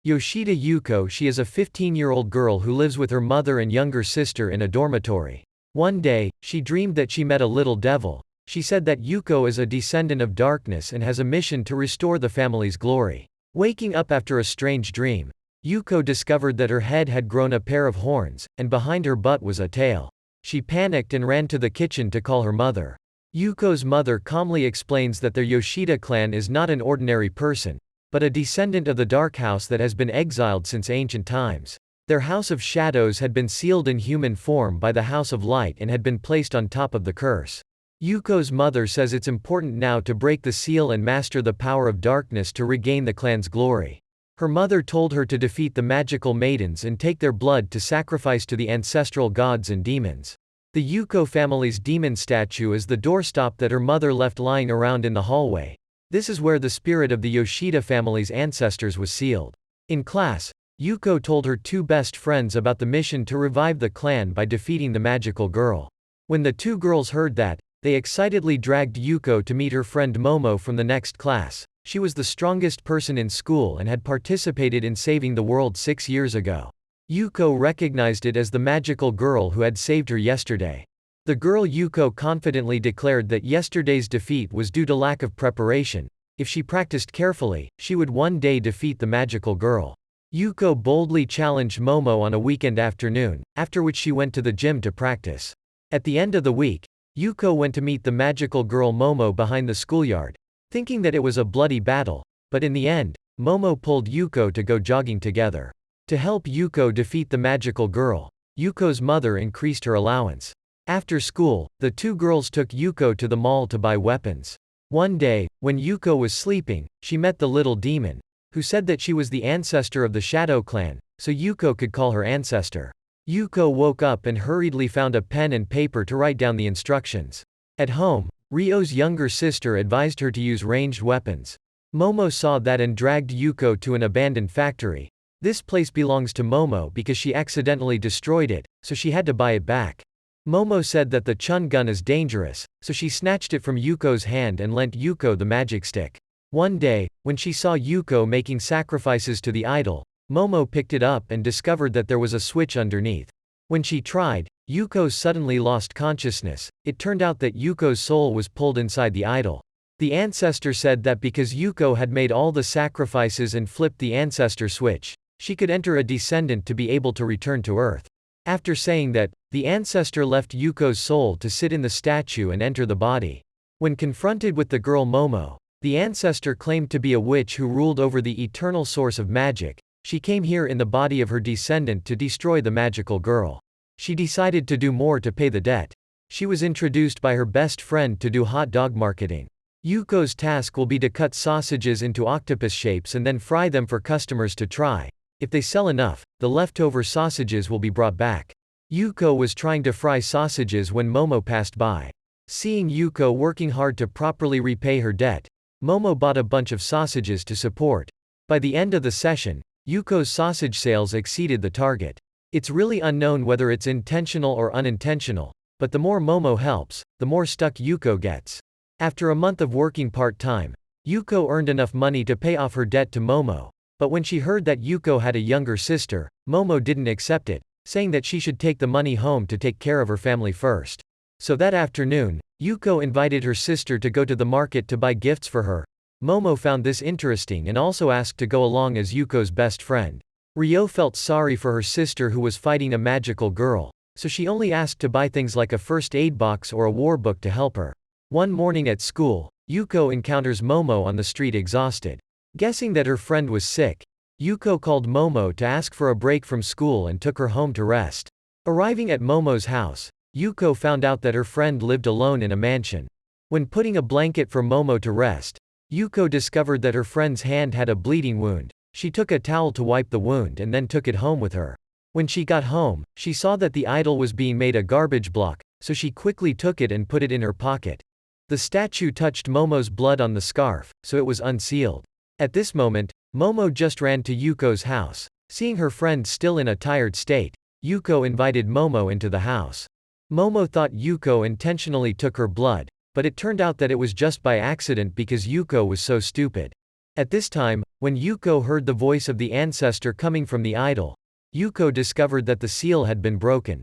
Yoshida Yuuko. She is a 15-year-old girl who lives with her mother and younger sister in a dormitory. One day, she dreamed that she met a little devil. She said that Yuuko is a descendant of darkness and has a mission to restore the family's glory. Waking up after a strange dream, Yuuko discovered that her head had grown a pair of horns, and behind her butt was a tail. She panicked and ran to the kitchen to call her mother. Yuuko's mother calmly explains that their Yoshida clan is not an ordinary person, but a descendant of the Dark House that has been exiled since ancient times. Their House of Shadows had been sealed in human form by the House of Light and had been placed on top of the curse. Yuuko's mother says it's important now to break the seal and master the power of darkness to regain the clan's glory. Her mother told her to defeat the magical maidens and take their blood to sacrifice to the ancestral gods and demons. The Yuuko family's demon statue is the doorstop that her mother left lying around in the hallway. This is where the spirit of the Yoshida family's ancestors was sealed. In class, Yuuko told her two best friends about the mission to revive the clan by defeating the magical girl. When the two girls heard that, they excitedly dragged Yuuko to meet her friend Momo from the next class. She was the strongest person in school and had participated in saving the world 6 years ago. Yuuko recognized it as the magical girl who had saved her yesterday. The girl Yuuko confidently declared that yesterday's defeat was due to lack of preparation. If she practiced carefully, she would one day defeat the magical girl. Yuuko boldly challenged Momo on a weekend afternoon, after which she went to the gym to practice. At the end of the week, Yuuko went to meet the magical girl Momo behind the schoolyard, thinking that it was a bloody battle, but in the end, Momo pulled Yuuko to go jogging together. To help Yuuko defeat the magical girl, Yuuko's mother increased her allowance. After school, the two girls took Yuuko to the mall to buy weapons. One day, when Yuuko was sleeping, she met the little demon, who said that she was the ancestor of the Shadow Clan, so Yuuko could call her ancestor. Yuuko woke up and hurriedly found a pen and paper to write down the instructions. At home, Ryo's younger sister advised her to use ranged weapons. Momo saw that and dragged Yuuko to an abandoned factory. This place belongs to Momo because she accidentally destroyed it, so she had to buy it back. Momo said that the chun gun is dangerous, so she snatched it from Yuuko's hand and lent Yuuko the magic stick. One day, when she saw Yuuko making sacrifices to the idol, Momo picked it up and discovered that there was a switch underneath. When she tried, Yuuko suddenly lost consciousness. It turned out that Yuuko's soul was pulled inside the idol. The ancestor said that because Yuuko had made all the sacrifices and flipped the ancestor switch, she could enter a descendant to be able to return to Earth. After saying that, the ancestor left Yuuko's soul to sit in the statue and enter the body. When confronted with the girl Momo, the ancestor claimed to be a witch who ruled over the eternal source of magic. She came here in the body of her descendant to destroy the magical girl. She decided to do more to pay the debt. She was introduced by her best friend to do hot dog marketing. Yuuko's task will be to cut sausages into octopus shapes and then fry them for customers to try. If they sell enough, the leftover sausages will be brought back. Yuuko was trying to fry sausages when Momo passed by. Seeing Yuuko working hard to properly repay her debt, Momo bought a bunch of sausages to support. By the end of the session, Yuuko's sausage sales exceeded the target. It's really unknown whether it's intentional or unintentional, but the more Momo helps, the more stuck Yuuko gets. After a month of working part-time, Yuuko earned enough money to pay off her debt to Momo. But when she heard that Yuuko had a younger sister, Momo didn't accept it, saying that she should take the money home to take care of her family first. So that afternoon, Yuuko invited her sister to go to the market to buy gifts for her. Momo found this interesting and also asked to go along as Yuuko's best friend. Ryo felt sorry for her sister who was fighting a magical girl, so she only asked to buy things like a first aid box or a war book to help her. One morning at school, Yuuko encounters Momo on the street exhausted. Guessing that her friend was sick, Yuuko called Momo to ask for a break from school and took her home to rest. Arriving at Momo's house, Yuuko found out that her friend lived alone in a mansion. When putting a blanket for Momo to rest, Yuuko discovered that her friend's hand had a bleeding wound. She took a towel to wipe the wound and then took it home with her. When she got home, she saw that the idol was being made a garbage block, so she quickly took it and put it in her pocket. The statue touched Momo's blood on the scarf, so it was unsealed. At this moment, Momo just ran to Yuuko's house. Seeing her friend still in a tired state, Yuuko invited Momo into the house. Momo thought Yuuko intentionally took her blood, but it turned out that it was just by accident because Yuuko was so stupid. At this time, when Yuuko heard the voice of the ancestor coming from the idol, Yuuko discovered that the seal had been broken.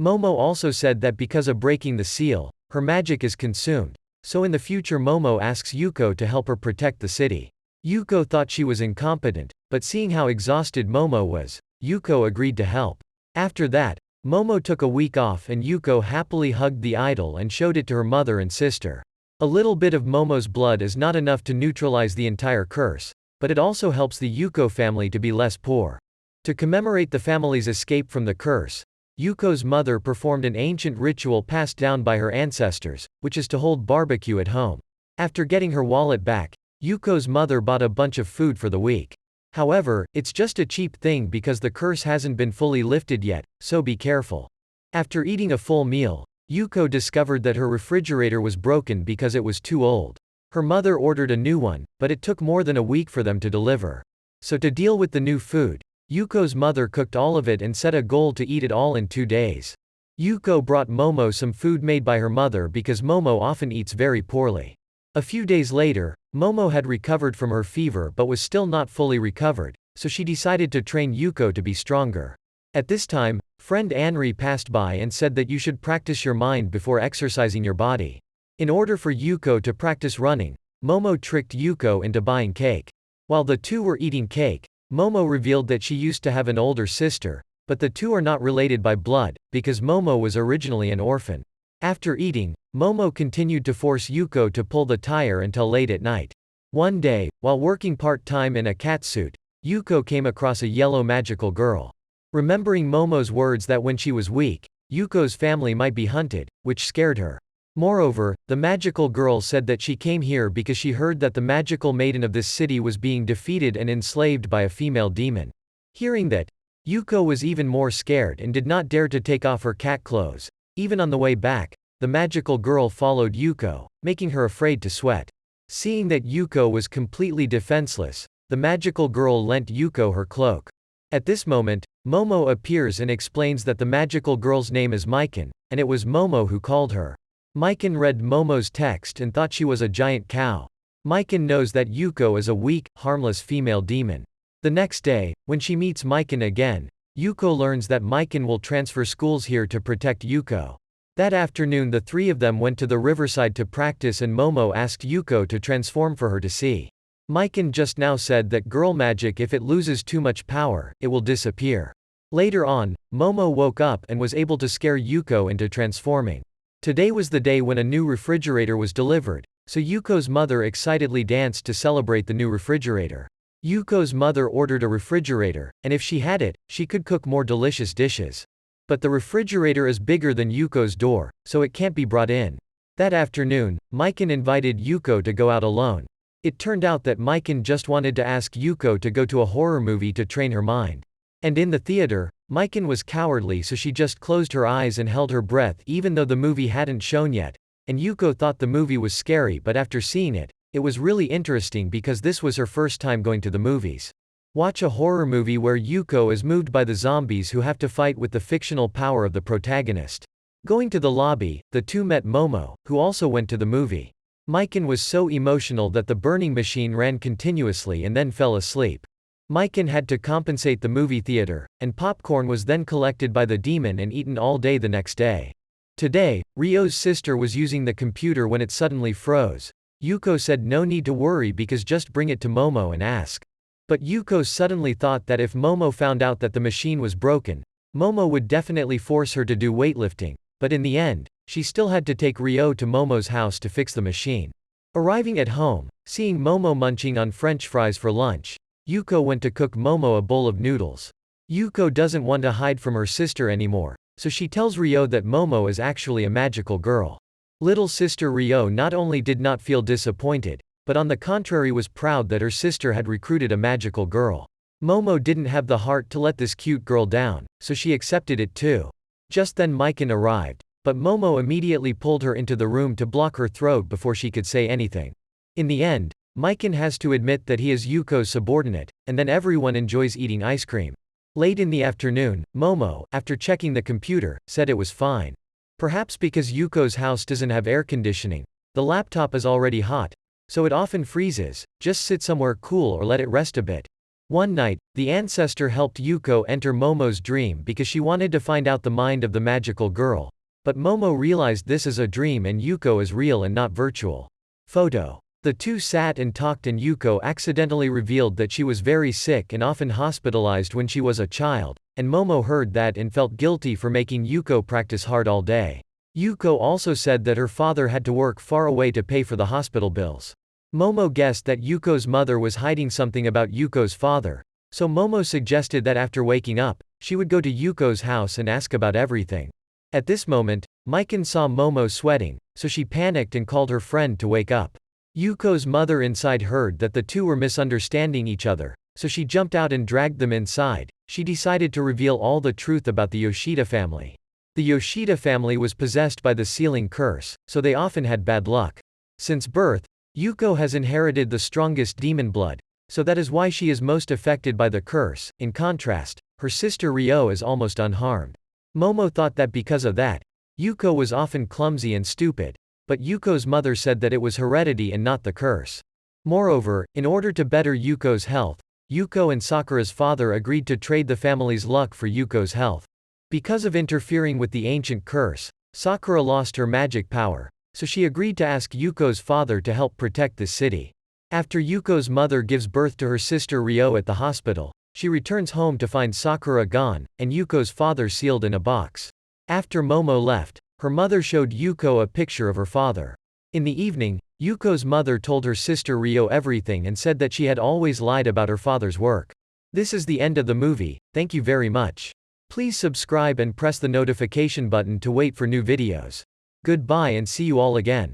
Momo also said that because of breaking the seal, her magic is consumed, so in the future Momo asks Yuuko to help her protect the city. Yuuko thought she was incompetent, but seeing how exhausted Momo was, Yuuko agreed to help. After that, Momo took a week off and Yuuko happily hugged the idol and showed it to her mother and sister. A little bit of Momo's blood is not enough to neutralize the entire curse, but it also helps the Yuuko family to be less poor. To commemorate the family's escape from the curse, Yuuko's mother performed an ancient ritual passed down by her ancestors, which is to hold barbecue at home. After getting her wallet back, Yuuko's mother bought a bunch of food for the week. However, it's just a cheap thing because the curse hasn't been fully lifted yet, so be careful. After eating a full meal, Yuuko discovered that her refrigerator was broken because it was too old. Her mother ordered a new one, but it took more than a week for them to deliver. So to deal with the new food, Yuuko's mother cooked all of it and set a goal to eat it all in 2 days. Yuuko brought Momo some food made by her mother because Momo often eats very poorly. A few days later, Momo had recovered from her fever but was still not fully recovered, so she decided to train Yuuko to be stronger. At this time, friend Anri passed by and said that you should practice your mind before exercising your body. In order for Yuuko to practice running, Momo tricked Yuuko into buying cake. While the two were eating cake, Momo revealed that she used to have an older sister, but the two are not related by blood, because Momo was originally an orphan. After eating, Momo continued to force Yuuko to pull the tire until late at night. One day, while working part-time in a catsuit, Yuuko came across a yellow magical girl. Remembering Momo's words that when she was weak, Yuuko's family might be hunted, which scared her. Moreover, the magical girl said that she came here because she heard that the magical maiden of this city was being defeated and enslaved by a female demon. Hearing that, Yuuko was even more scared and did not dare to take off her cat clothes. Even on the way back, the magical girl followed Yuuko, making her afraid to sweat. Seeing that Yuuko was completely defenseless, the magical girl lent Yuuko her cloak. At this moment, Momo appears and explains that the magical girl's name is Mikan, and it was Momo who called her. Mikan read Momo's text and thought she was a giant cow. Mikan knows that Yuuko is a weak, harmless female demon. The next day, when she meets Mikan again, Yuuko learns that Mikan will transfer schools here to protect Yuuko. That afternoon the three of them went to the riverside to practice and Momo asked Yuuko to transform for her to see. Mikan just now said that girl magic, if it loses too much power, it will disappear. Later on, Momo woke up and was able to scare Yuuko into transforming. Today was the day when a new refrigerator was delivered, so Yuuko's mother excitedly danced to celebrate the new refrigerator. Yuuko's mother ordered a refrigerator, and if she had it, she could cook more delicious dishes. But the refrigerator is bigger than Yuuko's door, so it can't be brought in. That afternoon, Mikan invited Yuuko to go out alone. It turned out that Mikan just wanted to ask Yuuko to go to a horror movie to train her mind. And in the theater, Mikan was cowardly, so she just closed her eyes and held her breath even though the movie hadn't shown yet, and Yuuko thought the movie was scary, but after seeing it, it was really interesting because this was her first time going to the movies. Watch a horror movie where Yuuko is moved by the zombies who have to fight with the fictional power of the protagonist. Going to the lobby, the two met Momo, who also went to the movie. Mikan was so emotional that the burning machine ran continuously and then fell asleep. Mikan had to compensate the movie theater, and popcorn was then collected by the demon and eaten all day the next day. Today, Ryo's sister was using the computer when it suddenly froze. Yuuko said no need to worry because just bring it to Momo and ask. But Yuuko suddenly thought that if Momo found out that the machine was broken, Momo would definitely force her to do weightlifting, but in the end, she still had to take Ryo to Momo's house to fix the machine. Arriving at home, seeing Momo munching on French fries for lunch, Yuuko went to cook Momo a bowl of noodles. Yuuko doesn't want to hide from her sister anymore, so she tells Ryo that Momo is actually a magical girl. Little sister Ryo not only did not feel disappointed, but on the contrary was proud that her sister had recruited a magical girl. Momo didn't have the heart to let this cute girl down, so she accepted it too. Just then Mikan arrived, but Momo immediately pulled her into the room to block her throat before she could say anything. In the end, Mikan has to admit that he is Yuuko's subordinate, and then everyone enjoys eating ice cream. Late in the afternoon, Momo, after checking the computer, said it was fine. Perhaps because Yuuko's house doesn't have air conditioning. The laptop is already hot, so it often freezes. Just sit somewhere cool or let it rest a bit. One night, the ancestor helped Yuuko enter Momo's dream because she wanted to find out the mind of the magical girl. But Momo realized this is a dream and Yuuko is real and not virtual. Photo. The two sat and talked and Yuuko accidentally revealed that she was very sick and often hospitalized when she was a child, and Momo heard that and felt guilty for making Yuuko practice hard all day. Yuuko also said that her father had to work far away to pay for the hospital bills. Momo guessed that Yuuko's mother was hiding something about Yuuko's father, so Momo suggested that after waking up, she would go to Yuuko's house and ask about everything. At this moment, Mikan saw Momo sweating, so she panicked and called her friend to wake up. Yuuko's mother inside heard that the two were misunderstanding each other, so she jumped out and dragged them inside. She decided to reveal all the truth about the Yoshida family. The Yoshida family was possessed by the sealing curse, so they often had bad luck. Since birth, Yuuko has inherited the strongest demon blood, so that is why she is most affected by the curse. In contrast, her sister Ryo is almost unharmed. Momo thought that because of that, Yuuko was often clumsy and stupid, but Yuuko's mother said that it was heredity and not the curse. Moreover, in order to better Yuuko's health, Yuuko and Sakura's father agreed to trade the family's luck for Yuuko's health. Because of interfering with the ancient curse, Sakura lost her magic power, so she agreed to ask Yuuko's father to help protect this city. After Yuuko's mother gives birth to her sister Ryo at the hospital, she returns home to find Sakura gone, and Yuuko's father sealed in a box. After Momo left, her mother showed Yuuko a picture of her father. In the evening, Yuuko's mother told her sister Ryo everything and said that she had always lied about her father's work. This is the end of the movie. Thank you very much. Please subscribe and press the notification button to wait for new videos. Goodbye and see you all again.